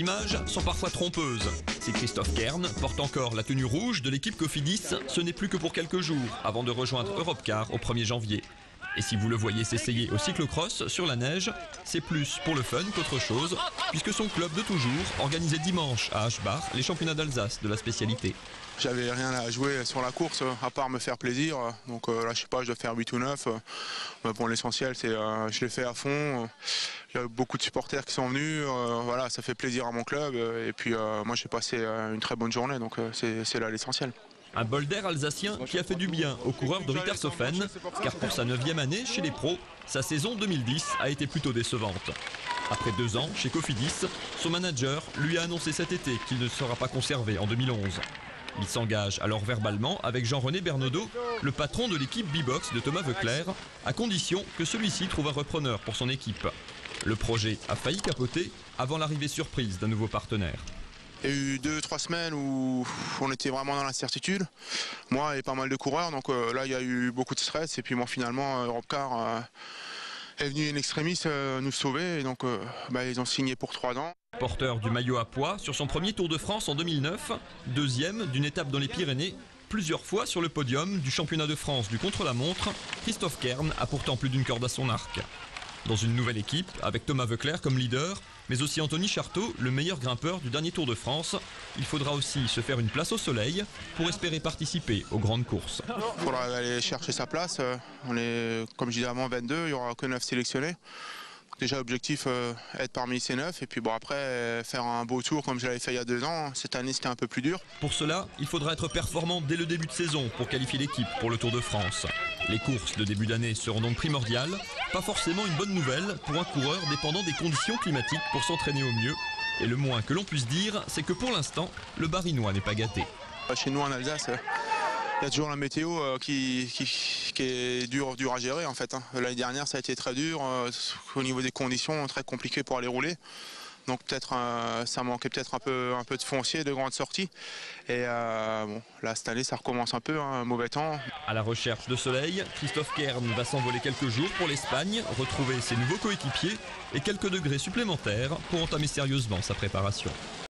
images sont parfois trompeuses. Si Christophe Kern porte encore la tenue rouge de l'équipe Cofidis, ce n'est plus que pour quelques jours avant de rejoindre Europcar au 1er janvier. Et si vous le voyez s'essayer au cyclocross sur la neige, c'est plus pour le fun qu'autre chose, puisque son club de toujours organisait dimanche à Aschbach les championnats d'Alsace de la spécialité. J'avais rien à jouer sur la course à part me faire plaisir, donc là je sais pas, je dois faire 8 ou 9. Bon, l'essentiel c'est je l'ai fait à fond. Il y a beaucoup de supporters qui sont venus, voilà, ça fait plaisir à mon club et puis moi j'ai passé une très bonne journée, donc c'est là l'essentiel. Un bol d'air alsacien qui a fait du bien au coureur de Rittershoffen, car pour sa 9e année chez les pros, sa saison 2010 a été plutôt décevante. Après 2 ans chez Cofidis, son manager lui a annoncé cet été qu'il ne sera pas conservé en 2011. Il s'engage alors verbalement avec Jean-René Bernaudot, le patron de l'équipe B-Box de Thomas Voeckler, à condition que celui-ci trouve un repreneur pour son équipe. Le projet a failli capoter avant l'arrivée surprise d'un nouveau partenaire. Il y a eu 2-3 semaines où on était vraiment dans l'incertitude, moi et pas mal de coureurs, donc là il y a eu beaucoup de stress et puis moi finalement Europcar est venu in extremis nous sauver et donc ils ont signé pour 3 ans. Porteur du maillot à pois sur son premier Tour de France en 2009, deuxième d'une étape dans les Pyrénées, plusieurs fois sur le podium du championnat de France du contre-la-montre, Christophe Kern a pourtant plus d'une corde à son arc. Dans une nouvelle équipe, avec Thomas Voeckler comme leader, mais aussi Anthony Charteau, le meilleur grimpeur du dernier Tour de France, il faudra aussi se faire une place au soleil pour espérer participer aux grandes courses. Il faudra aller chercher sa place, on est, comme je disais avant, 22, il n'y aura que 9 sélectionnés. Déjà objectif être parmi ces 9 et puis bon après faire un beau tour comme je l'avais fait il y a 2 ans. Cette année c'était un peu plus dur. Pour cela, il faudra être performant dès le début de saison pour qualifier l'équipe pour le Tour de France. Les courses de début d'année seront donc primordiales, pas forcément une bonne nouvelle pour un coureur dépendant des conditions climatiques pour s'entraîner au mieux. Et le moins que l'on puisse dire, c'est que pour l'instant, le Barinois n'est pas gâté. Chez nous en Alsace, il y a toujours la météo qui est dure à gérer en fait. L'année dernière ça a été très dur, au niveau des conditions très compliqué pour aller rouler. Donc peut-être ça manquait peut-être un peu de foncier, de grandes sorties. Et bon, là cette année ça recommence un peu, un mauvais temps. À la recherche de soleil, Christophe Kern va s'envoler quelques jours pour l'Espagne, retrouver ses nouveaux coéquipiers et quelques degrés supplémentaires pour entamer sérieusement sa préparation.